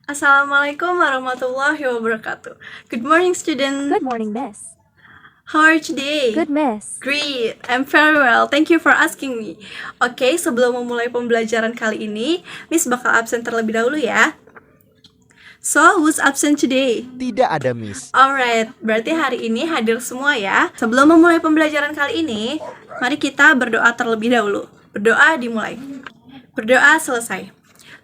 Assalamualaikum warahmatullahi wabarakatuh. Good morning, student. Good morning, Miss. How are you today? Good, Miss. Great, I'm very well. Thank you for asking me. Oke, sebelum memulai pembelajaran kali ini, Miss bakal absen terlebih dahulu ya. So, who's absent today? Tidak ada, Miss. Alright, berarti hari ini hadir semua ya. Sebelum memulai pembelajaran kali ini, mari kita berdoa terlebih dahulu. Berdoa dimulai. Berdoa selesai.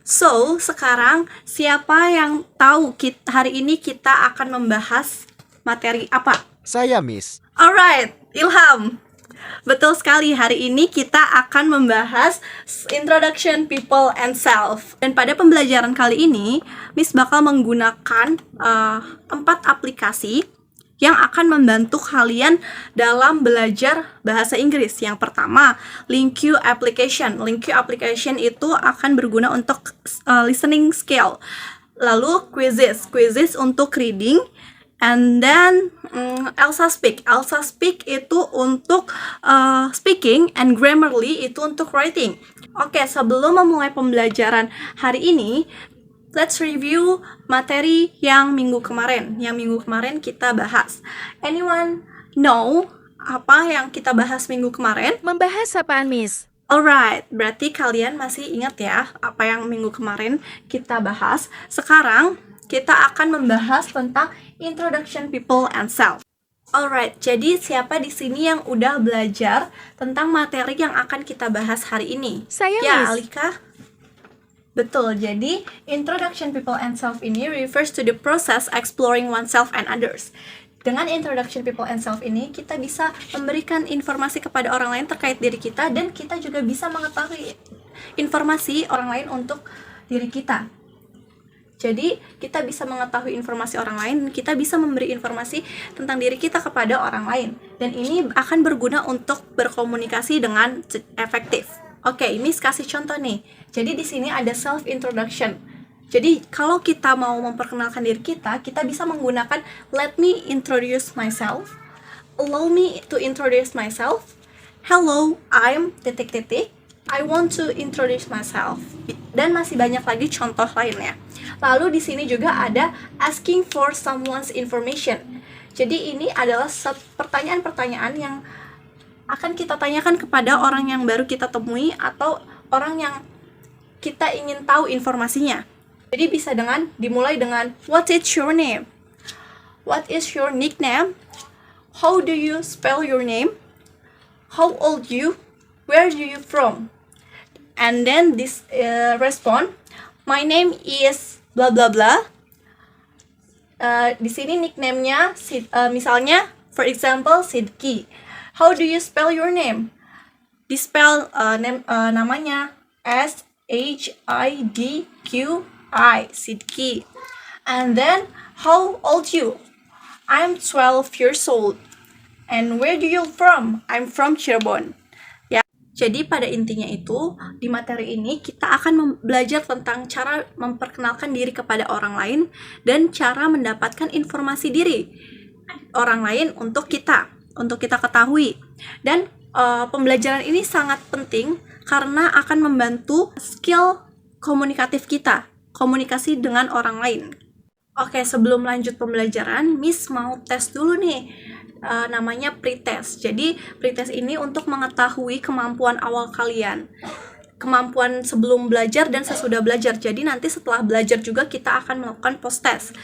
So, sekarang siapa yang tahu hari ini kita akan membahas materi apa? Saya, Miss. Alright, Ilham. Betul sekali, hari ini kita akan membahas Introduction, People, and Self. Dan pada pembelajaran kali ini, Miss bakal menggunakan 4 aplikasi yang akan membantu kalian dalam belajar bahasa Inggris. Yang pertama, LinkU Application. LinkU Application itu akan berguna untuk listening skill. Lalu Quizzes untuk reading. And then Elsa Speak itu untuk speaking, and Grammarly itu untuk writing. Oke, sebelum memulai pembelajaran hari ini, let's review materi yang minggu kemarin. Yang minggu kemarin kita bahas. Anyone know apa yang kita bahas minggu kemarin? Membahas apaan, Miss? Alright, berarti kalian masih ingat ya apa yang minggu kemarin kita bahas. Sekarang kita akan membahas tentang Introduction, People, and Self. Alright, jadi siapa di sini yang udah belajar tentang materi yang akan kita bahas hari ini? Saya, Ya, Miss. Alika? Betul, jadi Introduction, People, and Self ini refers to the process exploring oneself and others. Dengan Introduction, People, and Self ini, kita bisa memberikan informasi kepada orang lain terkait diri kita, dan kita juga bisa mengetahui informasi orang lain untuk diri kita. Jadi, kita bisa mengetahui informasi orang lain, kita bisa memberi informasi tentang diri kita kepada orang lain. Dan ini akan berguna untuk berkomunikasi dengan efektif. Oke, ini kasih contoh nih. Jadi, di sini ada self-introduction. Jadi, kalau kita mau memperkenalkan diri kita bisa menggunakan let me introduce myself, allow me to introduce myself, hello, I'm ... I want to introduce myself. Dan masih banyak lagi contoh lainnya. Lalu di sini juga ada asking for someone's information. Jadi ini adalah pertanyaan-pertanyaan yang akan kita tanyakan kepada orang yang baru kita temui atau orang yang kita ingin tahu informasinya. Jadi bisa dimulai dengan what is your name? What is your nickname? How do you spell your name? How old you? Where do you from? And then this respond, my name is blah blah blah. Di sini nickname-nya misalnya, for example, Sidki. How do you spell your name? Di spell namanya SHIDQI, Sidki. And then how old you? I'm 12 years old. And where do you from? I'm from Cirebon. Jadi pada intinya itu, di materi ini kita akan belajar tentang cara memperkenalkan diri kepada orang lain dan cara mendapatkan informasi diri orang lain untuk kita ketahui. Dan pembelajaran ini sangat penting karena akan membantu skill komunikatif kita, komunikasi dengan orang lain. Oke, sebelum lanjut pembelajaran, Miss mau tes dulu nih. Namanya pretest. Jadi pretest ini untuk mengetahui kemampuan awal kalian, kemampuan sebelum belajar dan sesudah belajar. Jadi nanti setelah belajar juga kita akan melakukan post test.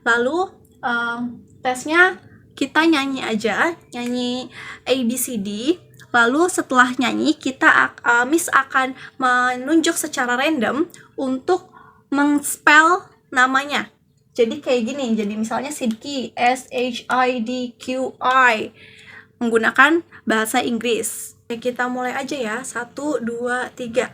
Lalu tesnya kita nyanyi aja, nyanyi ABCD. Lalu setelah nyanyi Miss akan menunjuk secara random untuk meng-spell namanya. Jadi kayak gini, jadi misalnya Sidki, SHIDQI, menggunakan bahasa Inggris. Oke, kita mulai aja ya, 1, 2, 3.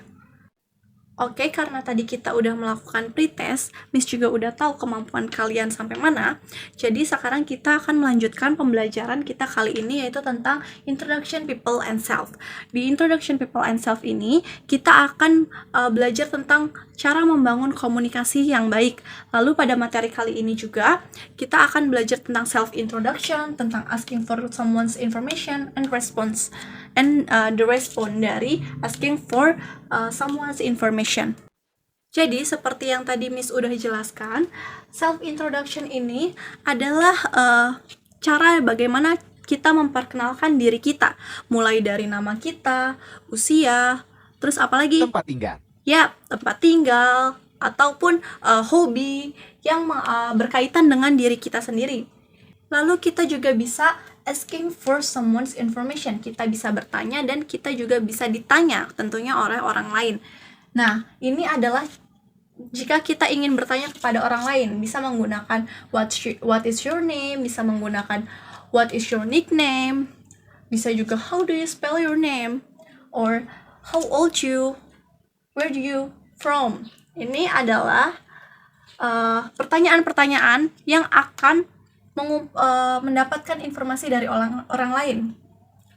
Oke, karena tadi kita udah melakukan pretest, Miss juga udah tahu kemampuan kalian sampai mana. Jadi sekarang kita akan melanjutkan pembelajaran kita kali ini, yaitu tentang Introduction, People, and Self. Di Introduction, People, and Self ini, kita akan belajar tentang cara membangun komunikasi yang baik. Lalu pada materi kali ini juga, kita akan belajar tentang self-introduction, tentang asking for someone's information, and response. And the response dari asking for someone's information. Jadi seperti yang tadi Miss udah jelaskan, self introduction ini adalah cara bagaimana kita memperkenalkan diri kita, mulai dari nama kita, usia, terus apalagi? Tempat tinggal. Ya, tempat tinggal ataupun hobi yang berkaitan dengan diri kita sendiri. Lalu kita juga bisa asking for someone's information. Kita bisa bertanya dan kita juga bisa ditanya tentunya oleh orang lain. Nah, ini adalah jika kita ingin bertanya kepada orang lain, bisa menggunakan what is your name, bisa menggunakan what is your nickname, bisa juga how do you spell your name, or how old you, where do you from. Ini adalah pertanyaan-pertanyaan yang akan mendapatkan informasi dari orang lain.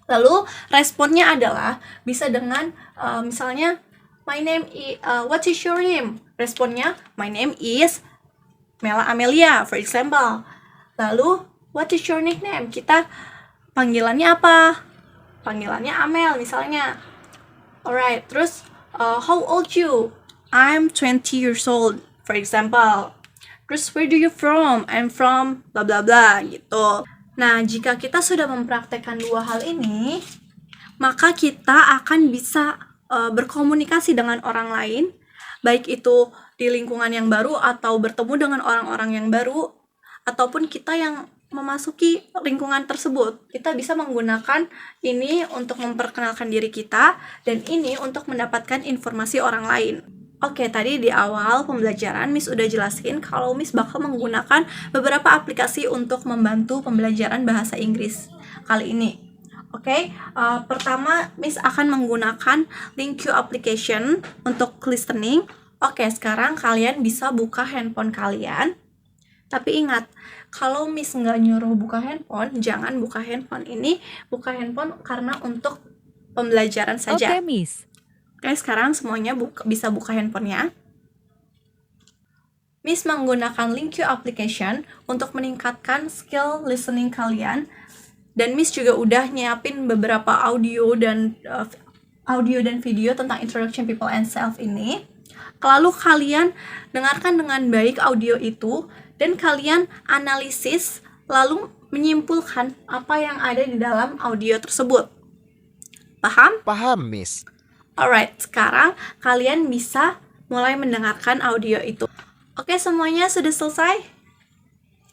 Lalu responnya adalah bisa dengan misalnya my name is what is your name? Responnya my name is Mela Amelia, for example. Lalu what is your nickname? Kita panggilannya apa? Panggilannya Amel misalnya. Alright, terus how old you? I'm 20 years old, for example. Terus where do you from? I'm from bla bla bla gitu. Nah, jika kita sudah mempraktekkan dua hal ini, maka kita akan bisa berkomunikasi dengan orang lain, baik itu di lingkungan yang baru atau bertemu dengan orang-orang yang baru, ataupun kita yang memasuki lingkungan tersebut. Kita bisa menggunakan ini untuk memperkenalkan diri kita dan ini untuk mendapatkan informasi orang lain. Oke, tadi di awal pembelajaran Miss udah jelasin kalau Miss bakal menggunakan beberapa aplikasi untuk membantu pembelajaran bahasa Inggris kali ini. Oke, pertama Miss akan menggunakan LinkU application untuk listening. Oke, sekarang kalian bisa buka handphone kalian. Tapi ingat, kalau Miss nggak nyuruh buka handphone, jangan buka handphone. Ini buka handphone karena untuk pembelajaran saja. Oke, Miss. Oke, sekarang semuanya bisa buka handphonenya. Miss menggunakan LinkU application untuk meningkatkan skill listening kalian. Dan Miss juga udah nyiapin beberapa audio dan video tentang Introduction People and Self ini. Lalu kalian dengarkan dengan baik audio itu dan kalian analisis lalu menyimpulkan apa yang ada di dalam audio tersebut. Paham? Paham, Miss. Alright, sekarang kalian bisa mulai mendengarkan audio itu. Oke, semuanya sudah selesai?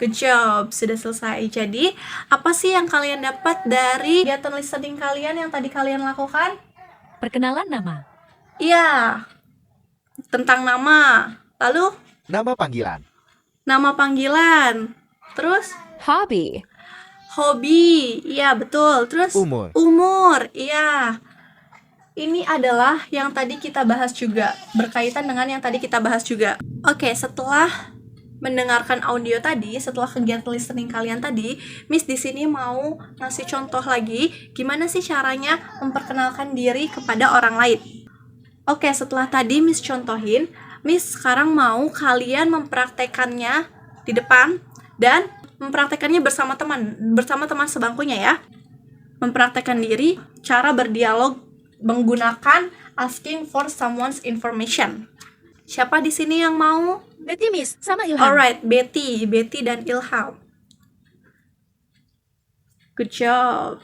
Good job, sudah selesai. Jadi, apa sih yang kalian dapat dari kegiatan listening kalian yang tadi kalian lakukan? Perkenalan nama. Iya, tentang nama. Lalu, Nama panggilan. nama panggilan. Terus, Hobby. hobi. Iya, betul. Terus, Umur. Iya. Ini adalah yang tadi kita bahas juga, berkaitan dengan yang tadi kita bahas juga. Oke, setelah mendengarkan audio tadi, setelah kegiatan listening kalian tadi, Miss di sini mau ngasih contoh lagi gimana sih caranya memperkenalkan diri kepada orang lain. Oke, setelah tadi Miss contohin, Miss sekarang mau kalian mempraktekannya di depan dan mempraktekannya bersama teman sebangkunya ya. Mempraktekkan diri, cara berdialog menggunakan asking for someone's information. Siapa di sini yang mau? Betty, Miss, sama Ilham. Alright, Betty dan Ilham. Good job.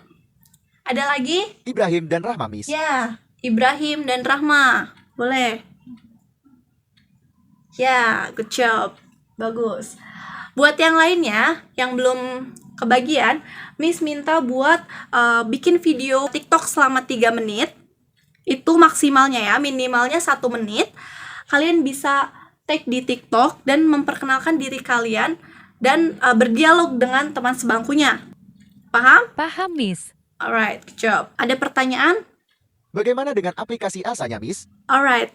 Ada lagi? Ibrahim dan Rahma, Miss. Ya, Ibrahim dan Rahma. Boleh. Ya, good job. Bagus. Buat yang lainnya, yang belum kebagian, Miss minta buat bikin video TikTok selama 3 menit. Itu maksimalnya ya, minimalnya 1 menit. Kalian bisa tag di TikTok dan memperkenalkan diri kalian dan berdialog dengan teman sebangkunya. Paham? Paham, Miss. Alright, good job. Ada pertanyaan? Bagaimana dengan aplikasi Elsa-nya, Miss? Alright.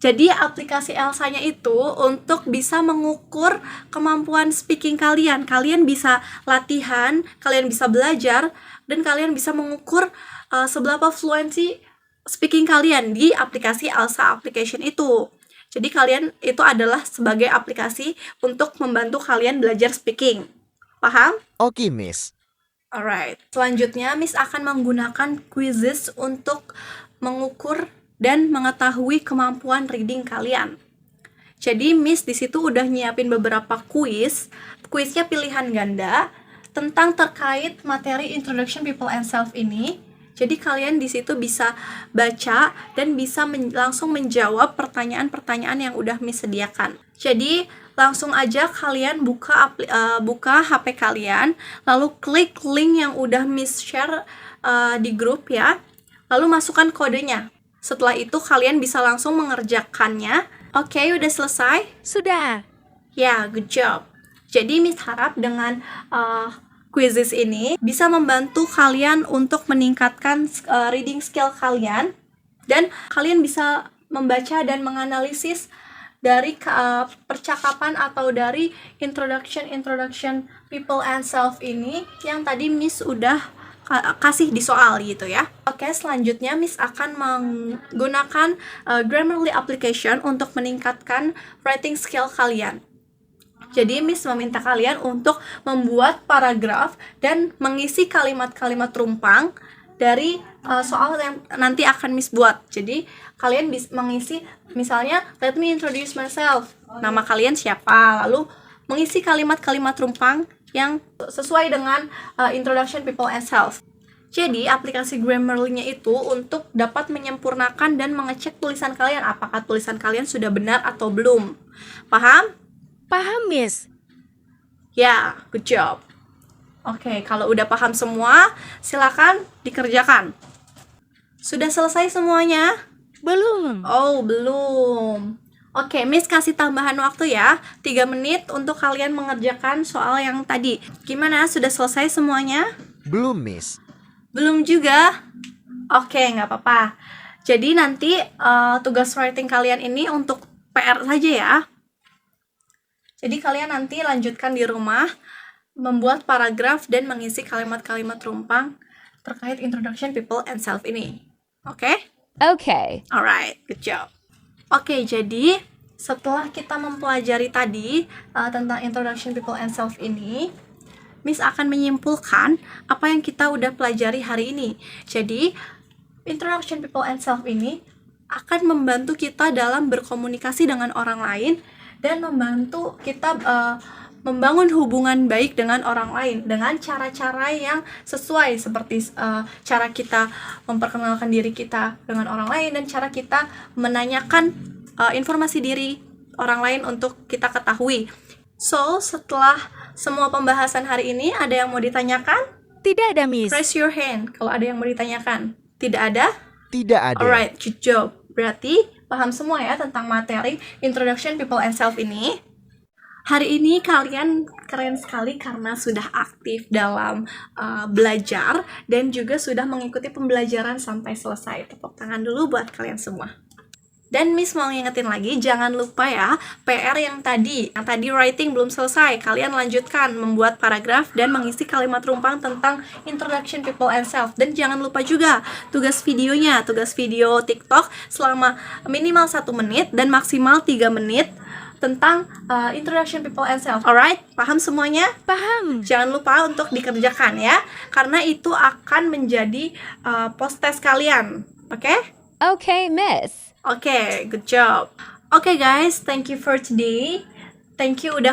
Jadi aplikasi Elsa-nya itu untuk bisa mengukur kemampuan speaking kalian. Kalian bisa latihan, kalian bisa belajar, dan kalian bisa mengukur seberapa fluensi speaking kalian di aplikasi Elsa application itu. Jadi kalian itu adalah sebagai aplikasi untuk membantu kalian belajar speaking. Paham? Oke, Miss. Alright. Selanjutnya, Miss akan menggunakan quizzes untuk mengukur dan mengetahui kemampuan reading kalian. Jadi Miss di situ udah nyiapin beberapa kuis. Kuisnya pilihan ganda tentang terkait materi Introduction People and Self ini. Jadi kalian di situ bisa baca dan bisa langsung menjawab pertanyaan-pertanyaan yang udah Miss sediakan. Jadi langsung aja kalian buka HP kalian, lalu klik link yang udah Miss share di grup ya. Lalu masukkan kodenya. Setelah itu kalian bisa langsung mengerjakannya. Oke, udah selesai? Sudah. Ya, good job. Jadi Miss harap dengan quizzes ini bisa membantu kalian untuk meningkatkan reading skill kalian, dan kalian bisa membaca dan menganalisis dari percakapan atau dari introduction people and self ini yang tadi Miss udah kasih di soal gitu ya. Oke, selanjutnya Miss akan menggunakan Grammarly application untuk meningkatkan writing skill kalian. Jadi Miss meminta kalian untuk membuat paragraf dan mengisi kalimat-kalimat rumpang dari soal yang nanti akan Miss buat. Jadi kalian bisa mengisi misalnya let me introduce myself. Nama kalian siapa? Lalu mengisi kalimat-kalimat rumpang yang sesuai dengan Introduction People and Self. Jadi aplikasi Grammarly-nya itu untuk dapat menyempurnakan dan mengecek tulisan kalian, apakah tulisan kalian sudah benar atau belum. Paham? Paham, Miss. Ya, good job. Oke, kalau udah paham semua, silakan dikerjakan. Sudah selesai semuanya? Belum. Oh, belum. Oke, Miss kasih tambahan waktu ya, 3 menit untuk kalian mengerjakan soal yang tadi. Gimana, sudah selesai semuanya? Belum, Miss. Belum juga? Oke, nggak apa-apa. Jadi nanti tugas writing kalian ini untuk PR saja ya. Jadi kalian nanti lanjutkan di rumah, membuat paragraf dan mengisi kalimat-kalimat rumpang terkait Introduction People and Self ini. Oke? Okay. Alright, good job. Oke, jadi setelah kita mempelajari tadi tentang Introduction People and Self ini, Miss akan menyimpulkan apa yang kita udah pelajari hari ini. Jadi, Introduction People and Self ini akan membantu kita dalam berkomunikasi dengan orang lain dan membantu kita membangun hubungan baik dengan orang lain dengan cara-cara yang sesuai, seperti cara kita memperkenalkan diri kita dengan orang lain dan cara kita menanyakan informasi diri orang lain untuk kita ketahui. So, setelah semua pembahasan hari ini, ada yang mau ditanyakan? Tidak ada, Miss. Raise your hand kalau ada yang mau ditanyakan. Tidak ada? Tidak ada. Alright, good job. Berarti paham semua ya tentang materi Introduction People and Self ini. Hari ini kalian keren sekali karena sudah aktif dalam belajar dan juga sudah mengikuti pembelajaran sampai selesai. Tepuk tangan dulu buat kalian semua. Dan Miss mau ngingetin lagi, jangan lupa ya, PR yang tadi writing belum selesai. Kalian lanjutkan membuat paragraf dan mengisi kalimat rumpang tentang Introduction People and Self. Dan jangan lupa juga tugas videonya, tugas video TikTok selama minimal 1 menit dan maksimal 3 menit tentang Introduction People and Self. Alright, paham semuanya? Paham. Jangan lupa untuk dikerjakan ya, karena itu akan menjadi post test kalian. Oke? Okay, Miss. Oke, good job. Oke guys, thank you for today. Thank you udah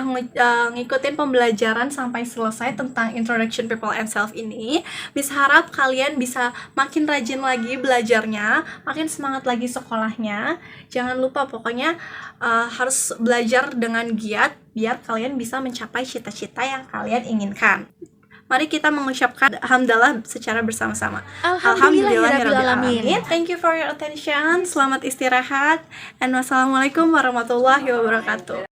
ngikutin pembelajaran sampai selesai tentang Introduction People and Self ini. Miss harap kalian bisa makin rajin lagi belajarnya, makin semangat lagi sekolahnya. Jangan lupa pokoknya harus belajar dengan giat biar kalian bisa mencapai cita-cita yang kalian inginkan. Mari kita mengucapkan alhamdulillah secara bersama-sama. Alhamdulillahirrahmanirrahim. Thank you for your attention. Selamat istirahat. And wassalamualaikum warahmatullahi wabarakatuh.